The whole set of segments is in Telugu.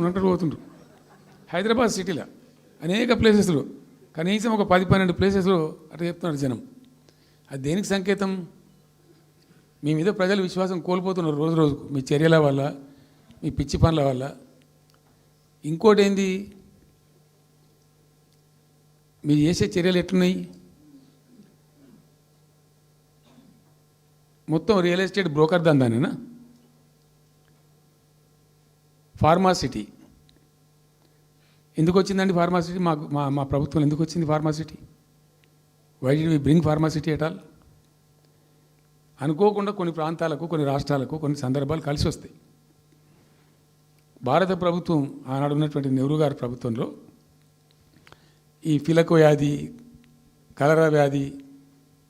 ఉంటారు పోతుండ్రు. హైదరాబాద్ సిటీలో అనేక ప్లేసెస్లో కనీసం ఒక 10-12 ప్లేసెస్లో అట్లా చెప్తున్నారు జనం. అది దేనికి సంకేతం? మీ మీద ప్రజలు విశ్వాసం కోల్పోతున్నారు రోజు రోజుకు, మీ చర్యల వల్ల, మీ పిచ్చి పనుల వల్ల. ఇంకోటి ఏంది, మీరు చేసే చర్యలు ఎట్లున్నాయి? మొత్తం రియల్ ఎస్టేట్ బ్రోకర్ దందానేనా? ఫార్మాసిటీ ఎందుకు వచ్చిందండి? ఫార్మాసిటీ మాకు మా ప్రభుత్వం ఎందుకు వచ్చింది pharma city? Why do we bring pharma city at all? అనుకోకుండా కొన్ని ప్రాంతాలకు, కొన్ని రాష్ట్రాలకు కొన్ని సందర్భాలు కలిసి వస్తాయి. భారత ప్రభుత్వం ఆనాడు ఉన్నటువంటి నెహ్రూ గారి ప్రభుత్వంలో ఈ ఫిలకు వ్యాధి, కలరా వ్యాధి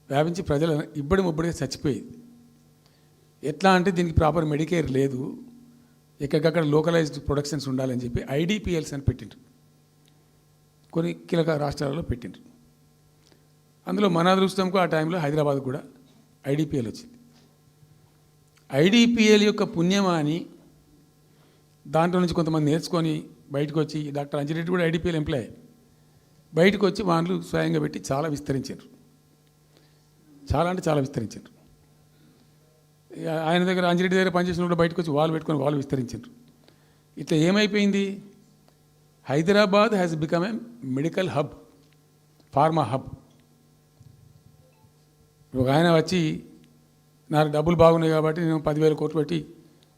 వ్యాపించి ప్రజలు ఇబ్బడిముబ్బడిగా చచ్చిపోయేది. ఎట్లా అంటే దీనికి ప్రాపర్ మెడికేర్ లేదు, ఎక్కడికక్కడ లోకలైజ్డ్ ప్రొడక్షన్స్ ఉండాలని చెప్పి ఐడిపిఎల్స్ అని పెట్టిండ్రు. కొన్ని కీలక రాష్ట్రాలలో పెట్టిండ్రు. అందులో మన అదృష్టంకు ఆ టైంలో హైదరాబాద్ కూడా ఐడిపిఎల్ వచ్చింది. ఐడిపిఎల్ యొక్క పుణ్యమా అని దాంట్లో నుంచి కొంతమంది నేర్చుకొని బయటకు వచ్చి, డాక్టర్ అంజిరెడ్డి కూడా ఐడిపిఎల్ ఎంప్లాయ్, బయటకు వచ్చి వాళ్ళు స్వయంగా పెట్టి చాలా విస్తరించారు. చాలా అంటే చాలా విస్తరించారు. ఆయన దగ్గర, అంజిరెడ్డి దగ్గర పనిచేసిన కూడా బయటకు వచ్చి వాళ్ళు పెట్టుకొని వాళ్ళు విస్తరించారు. ఇట్లా ఏమైపోయింది? Hyderabad has become a medical hub, pharma hub. ఒక ఆయన వచ్చి నాకు డబ్బులు బాగున్నాయి కాబట్టి నేను 10,000 కోట్లు పెట్టి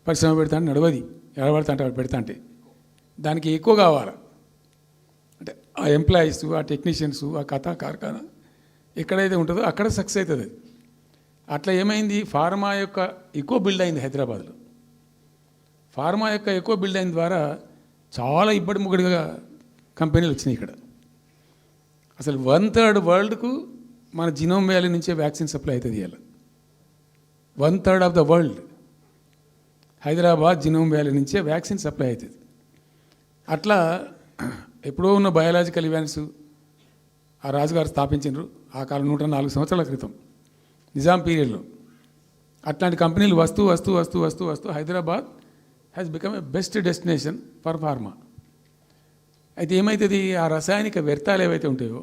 పరిశ్రమ పెడతాను, నడవది ఎడబడతా అంటే పెడతా అంటే దానికి ఎక్కువ కావాలి. అంటే ఆ ఎంప్లాయీస్, ఆ టెక్నీషియన్స్, ఆ కథా కార్ఖానా ఎక్కడైతే ఉంటుందో అక్కడ సక్సెస్ అవుతుంది. అది అట్లా ఏమైంది? ఫార్మా యొక్క ఎక్కువ బిల్డ్ అయింది హైదరాబాద్లో. ఫార్మా యొక్క ఎక్కువ బిల్డ్ అయిన ద్వారా చాలా ఇబ్బడి ముగ్గడిగా కంపెనీలు వచ్చినాయి ఇక్కడ. అసలు 1/3 వరల్డ్కు మన జినోమ్ వ్యాలీ నుంచే వ్యాక్సిన్ సప్లై అవుతుంది. ఇలా 1/3 of the world Hyderabad genome valley నుంచే వ్యాక్సిన్ సప్లై అవుతుంది. అట్లా ఎప్పుడో ఉన్న బయాలజికల్ ఈవెంట్స్ ఆ రాజుగారు స్థాపించారు ఆ కాలం 104 సంవత్సరాల క్రితం నిజాం పీరియడ్లో. అట్లాంటి కంపెనీలు వస్తూ వస్తూ వస్తూ వస్తూ వస్తూ Hyderabad has become a best destination for pharma. అయితే ఏమవుతుంది? ఆ రసాయనిక వ్యర్థాలు ఏవైతే ఉంటాయో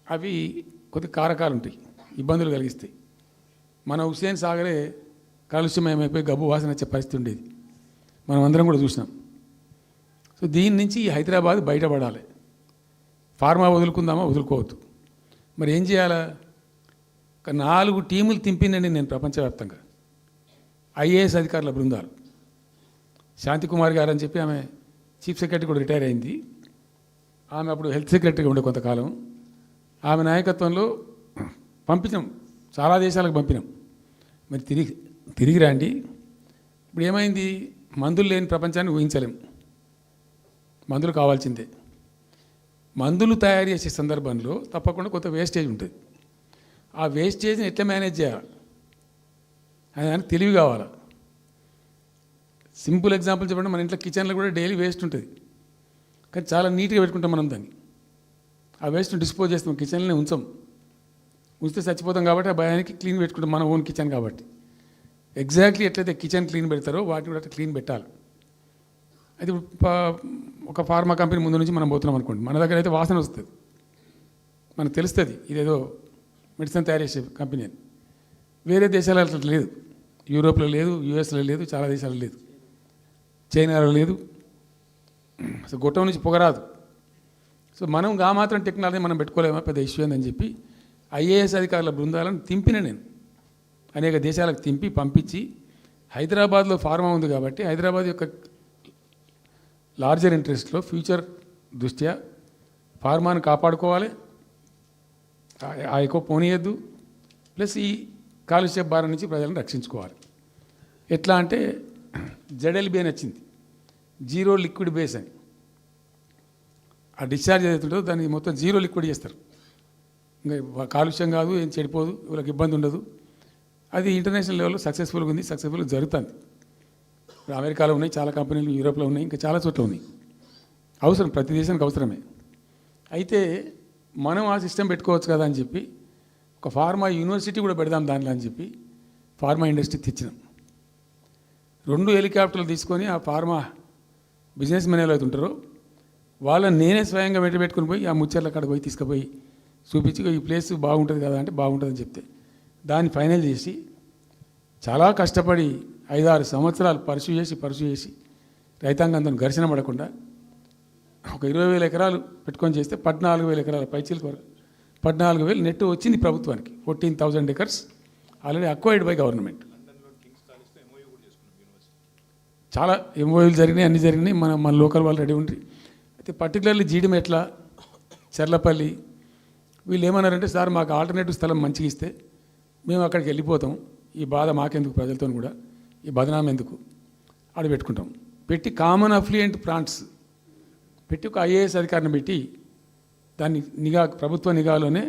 అవి కొద్ది కారకాలు ఉంటాయి, ఇబ్బందులు కలిగిస్తాయి. మన హుస్సేన్ సాగరే కాలుష్యమయమైపోయి గబ్బు వాసన వచ్చే పరిస్థితి ఉండేది, మనం అందరం కూడా చూసినాం. సో దీని నుంచి ఈ హైదరాబాద్ బయటపడాలి. ఫార్మా వదులుకుందామా? వదులుకోవద్దు. మరి ఏం చేయాలా? ఒక 4 టీములు తింపిందండి నేను ప్రపంచవ్యాప్తంగా. ఐఏఎస్ అధికారుల బృందాలు. శాంతికుమార్ గారు అని చెప్పి ఆమె చీఫ్ సెక్రటరీ కూడా రిటైర్ అయింది. ఆమె అప్పుడు హెల్త్ సెక్రటరీగా ఉండే కొంతకాలం. ఆమె నాయకత్వంలో పంపించాం, చాలా దేశాలకు పంపినాం. మరి తిరిగి రండి. ఇప్పుడు ఏమైంది? మందులు లేని ప్రపంచాన్ని ఊహించలేం. మందులు కావాల్సిందే. మందులు తయారు చేసే సందర్భంలో తప్పకుండా కొంత వేస్టేజ్ ఉంటుంది. ఆ వేస్టేజ్ని ఎట్లా మేనేజ్ చేయాలి అని దానికి తెలివి కావాలి. సింపుల్ ఎగ్జాంపుల్ చెప్పండి, మన ఇంట్లో కిచెన్లో కూడా డైలీ వేస్ట్ ఉంటుంది, కానీ చాలా నీట్గా పెట్టుకుంటాం మనం దాన్ని. ఆ వేస్ట్ని డిస్పోజ్ చేస్తాం, కిచెన్లోనే ఉంచితే చచ్చిపోతాం కాబట్టి ఆ భయానికి క్లీన్ పెట్టుకుంటాం, మన ఓన్ కిచెన్ కాబట్టి. ఎగ్జాక్ట్లీ ఎట్లయితే కిచెన్ క్లీన్ పెడతారో వాటిని కూడా అట్లా క్లీన్ పెట్టాలి. అది ఒక ఫార్మా కంపెనీ ముందు నుంచి మనం పోతున్నాం అనుకోండి, మన దగ్గర అయితే వాసన వస్తుంది, మనకు తెలుస్తుంది ఇదేదో మెడిసిన్ తయారు చేసే కంపెనీ అని. వేరే దేశాలలో అట్లా లేదు, యూరోప్లో లేదు, యూఎస్లో లేదు, చాలా దేశాల్లో లేదు, చైనాలో లేదు. అసలు గొట్టం నుంచి పొగరాదు. సో మనం మాత్రం టెక్నాలజీ మనం పెట్టుకోలేమా, పెద్ద ఇష్యూ అని చెప్పి ఐఏఎస్ అధికారుల బృందాలను తింపిన నేను అనేక దేశాలకు తింపి పంపించి, హైదరాబాద్లో ఫార్మా ఉంది కాబట్టి హైదరాబాద్ యొక్క లార్జర్ ఇంట్రెస్ట్లో ఫ్యూచర్ దృష్ట్యా ఫార్మాను కాపాడుకోవాలి, ఆ ఎక్కువ పోనీయద్దు, ప్లస్ ఈ కాలుష్య భారం నుంచి ప్రజలను రక్షించుకోవాలి. ఎట్లా అంటే జెడ్ఎల్బి అని వచ్చింది, జీరో లిక్విడ్ బేస్ అని. ఆ డిశ్చార్జ్ ఏదైతుందో దాన్ని మొత్తం జీరో లిక్విడ్ చేస్తారు. ఇంకా కాలుష్యం కాదు, ఏం చెడిపోదు, వీళ్ళకి ఇబ్బంది ఉండదు. అది ఇంటర్నేషనల్ లెవెల్లో సక్సెస్ఫుల్గా ఉంది, సక్సెస్ఫుల్గా జరుగుతుంది. ఇప్పుడు అమెరికాలో ఉన్నాయి చాలా కంపెనీలు, యూరోప్లో ఉన్నాయి, ఇంకా చాలా చోట్ల ఉన్నాయి. అవసరం, ప్రతి దేశానికి అవసరమే. అయితే మనం ఆ సిస్టమ్ పెట్టుకోవచ్చు కదా అని చెప్పి ఒక ఫార్మా యూనివర్సిటీ కూడా పెడదాం దానిలో అని చెప్పి ఫార్మా ఇండస్ట్రీ తెచ్చినాం. 2 హెలికాప్టర్లు తీసుకొని ఆ ఫార్మా బిజినెస్ మెన్ ఎవరైతే ఉంటారో వాళ్ళని నేనే స్వయంగా వెంట పెట్టుకుని పోయి ఆ ముచ్చర్ల కాడ పోయి తీసుకుపోయి చూపించి ఈ ప్లేస్ బాగుంటుంది కదా అంటే బాగుంటుందని చెప్తే దాన్ని ఫైనల్ చేసి చాలా కష్టపడి 5-6 సంవత్సరాలు పర్సూ చేసి రైతాంగంతో ఘర్షణ పడకుండా ఒక 20,000 ఎకరాలు పెట్టుకొని చేస్తే 14,000 ఎకరాల పైచీలకు వరకు 14,000 నెట్ వచ్చింది ప్రభుత్వానికి. 14,000 acres already acquired by government. చాలా ఎంఓయూలు జరిగినాయి, అన్నీ జరిగినాయి. మన లోకల్ వాళ్ళు రెడీ ఉండి అయితే పర్టికులర్లీ జీడిమెట్ల చర్లపల్లి వీళ్ళు ఏమన్నారంటే సార్ మాకు ఆల్టర్నేటివ్ స్థలం మంచిగా ఇస్తే మేము అక్కడికి వెళ్ళిపోతాం, ఈ బాధ మాకెందుకు, ప్రజలతో కూడా ఈ బదనాం ఎందుకు, ఆడ పెట్టుకుంటాం. పెట్టి కామన్ అఫ్లుయెంట్ ప్లాంట్స్ పెట్టి ఒక ఐఏఎస్ అధికారిని పెట్టి దాన్ని ప్రభుత్వ నిఘాలోనే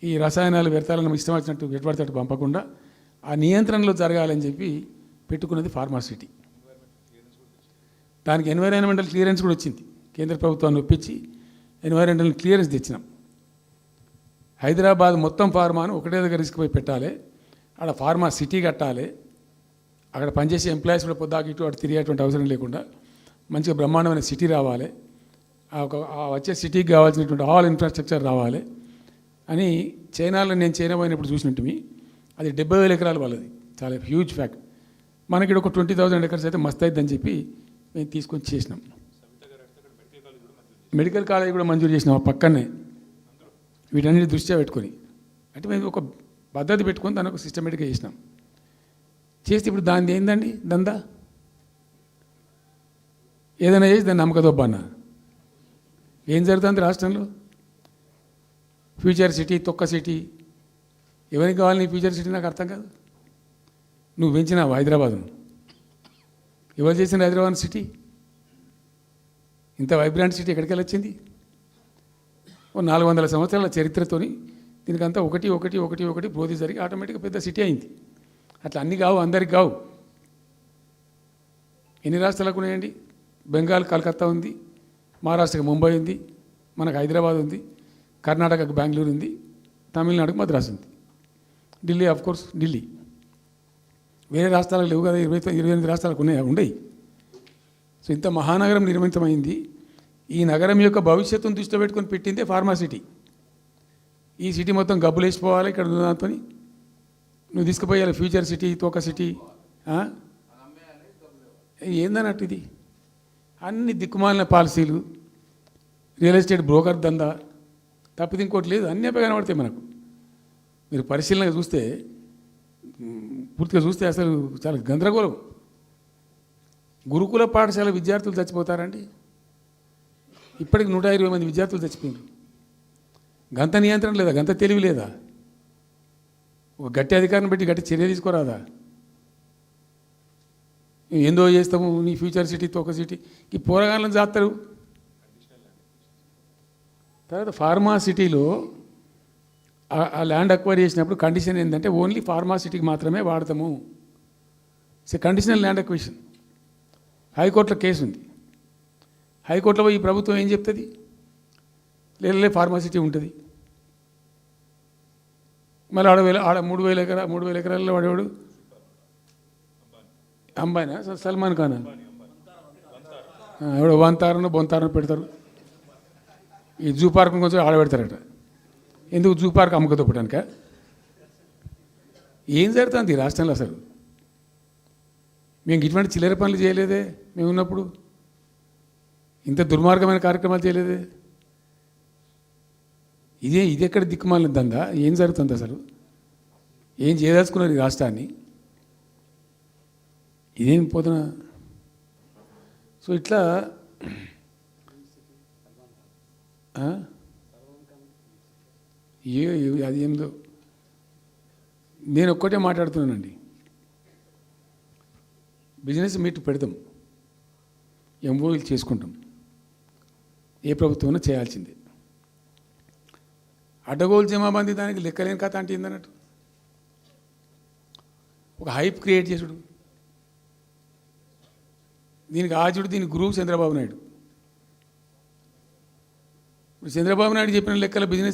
ఈ రసాయనాలు వ్యర్థాలను ఇష్టం వచ్చినట్టు పెట్టుబడితట్టు పంపకుండా ఆ నియంత్రణలో జరగాలని చెప్పి పెట్టుకున్నది ఫార్మాసిటీ. దానికి ఎన్వైరాన్మెంటల్ క్లియరెన్స్ కూడా వచ్చింది. కేంద్ర ప్రభుత్వాన్ని ఒప్పించి ఎన్వైరాన్మెంటల్ క్లియరెన్స్ తెచ్చినాం. హైదరాబాద్ మొత్తం ఫార్మాను ఒకటే దగ్గర తీసుకుపోయి పెట్టాలి, ఆడ ఫార్మా సిటీ కట్టాలి, అక్కడ పనిచేసే ఎంప్లాయీస్ కూడా పొద్దాకి ఇటు అటు తిరిగేటువంటి అవసరం లేకుండా మంచిగా బ్రహ్మాండమైన సిటీ రావాలి, ఆ వచ్చే సిటీకి కావాల్సినటువంటి ఆల్ ఇన్ఫ్రాస్ట్రక్చర్ రావాలి అని చైనాలో నేను చైనా పోయినప్పుడు చూసినట్టు అది 70,000 ఎకరాలు వాళ్ళది, చాలా హ్యూజ్ ఫ్యాక్ట్. మనకి ఒక 20,000 acres అయితే మస్తు అవుతుందని చెప్పి మేము తీసుకొని చేసినాం. మెడికల్ కాలేజ్ కూడా మంజూరు చేసినాం ఆ పక్కనే, వీటన్నిటి దృష్ట్యా పెట్టుకొని. అంటే మేము ఒక పద్ధతి పెట్టుకొని దాన్ని ఒక సిస్టమేటిక్గా చేసినాం. చేస్తే ఇప్పుడు దాన్ని ఏందండి దందా, ఏదైనా చేసి దాన్ని నమ్మకదొబ్బన్నా. ఏం జరుగుతుంది రాష్ట్రంలో? ఫ్యూచర్ సిటీ, తొక్క సిటీ, ఎవరికి కావాలి నీ ఫ్యూచర్ సిటీ? నాకు అర్థం కాదు. నువ్వు పెంచినావు హైదరాబాద్ను, ఎవరు చేసిన హైదరాబాద్ సిటీ? ఇంత వైబ్రాంట్ సిటీ ఎక్కడికి వచ్చింది? ఓ 400 సంవత్సరాల చరిత్రతోని దీనికంతా ఒకటి బోధి జరిగి ఆటోమేటిక్గా పెద్ద సిటీ అయింది. అట్లా అన్నీ కావు, అందరికి కావు. ఎన్ని రాష్ట్రాలకు ఉన్నాయండి? బెంగాల్ కలకత్తా ఉంది, మహారాష్ట్రకి ముంబై ఉంది, మనకు హైదరాబాద్ ఉంది, కర్ణాటకకు బెంగళూరు ఉంది, తమిళనాడుకు మద్రాసు ఉంది, ఢిల్లీ కోర్స్ ఢిల్లీ. వేరే రాష్ట్రాలకు లేవు కదా, 28 రాష్ట్రాలకు ఉండయి. సో ఇంత మహానగరం నిర్మితమైంది. ఈ నగరం యొక్క భవిష్యత్తును దృష్టిలో పెట్టుకొని పెట్టిందే ఫార్మాసిటీ. ఈ సిటీ మొత్తం గబ్బులు వేసిపోవాలి ఇక్కడ దాంతో, నువ్వు తీసుకుపోయాలి ఫ్యూచర్ సిటీ, తోక సిటీ ఏందన్నట్టు. ఇది అన్ని దిక్కుమాలిన పాలసీలు, రియల్ ఎస్టేట్ బ్రోకర్ దందా తప్పితే ఇంకోటి లేదు. అన్నీ అప్పే కనబడతాయి మనకు. మీరు పరిశీలనగా చూస్తే, పూర్తిగా చూస్తే అసలు చాలా గందరగోళం. గురుకుల పాఠశాల విద్యార్థులు చచ్చిపోతారండి. ఇప్పటికి 120 మంది విద్యార్థులు చచ్చిపోయారు. గంత నియంత్రణ లేదా? గంత తెలివి లేదా? ఒక గట్టి అధికారిని పెట్టి గట్టి చర్య తీసుకోరాదా? ఏందో చేస్తాము నీ ఫ్యూచర్ సిటీ, తోక సిటీ, ఈ పోరగాళ్ళని చేస్తారు. తర్వాత ఫార్మా సిటీలో ఆ ల్యాండ్ అక్వైర్ చేసినప్పుడు కండిషన్ ఏంటంటే ఓన్లీ ఫార్మా సిటీకి మాత్రమే వాడతాము. Conditional land acquisition. హైకోర్టులో కేసు ఉంది. హైకోర్టులో ఈ ప్రభుత్వం ఏం చెప్తుంది? లేలే ఫార్మా సిటీ ఉంటుంది. మళ్ళీ ఆడ 3,000 ఎకరాల్లో వాడేవాడు అంబాయినా, సల్మాన్ ఖానా, ఎవడో బొంతారనో పెడతారు. ఈ జూ పార్క్ కొంచెం ఆడబెడతారట. ఎందుకు? జూ పార్క్ అమ్మకదొప్పడానిక? ఏం జరుగుతుంది ఈ రాష్ట్రంలో అసలు? మేము ఇటువంటి చిల్లర పనులు చేయలేదే మేము ఉన్నప్పుడు, ఇంత దుర్మార్గమైన కార్యక్రమాలు చేయలేదే. ఇది ఎక్కడ దిక్కుమాలిన దందా? ఏం జరుగుతుంది అసలు? ఏం చేయదలుచుకున్నారు ఈ రాష్ట్రాన్ని? ఇదేం పోతున్న. సో ఇట్లా అది ఏందో నేను ఒక్కటే మాట్లాడుతున్నానండి. బిజినెస్ మీట్ పెడతాం, ఎంఓయూలు చేసుకుంటాం, ఏ ప్రభుత్వం చేయాల్సిందే. అడ్డగోలు జమాబందీ దానికి లెక్కలేని కథ అంటే ఏందన్నట్టు. ఒక హైప్ క్రియేట్ చేసుడు, దీనికి ఆజుడు, దీనికి గురువు చంద్రబాబు నాయుడు. చంద్రబాబు నాయుడు చెప్పిన లెక్కల బిజినెస్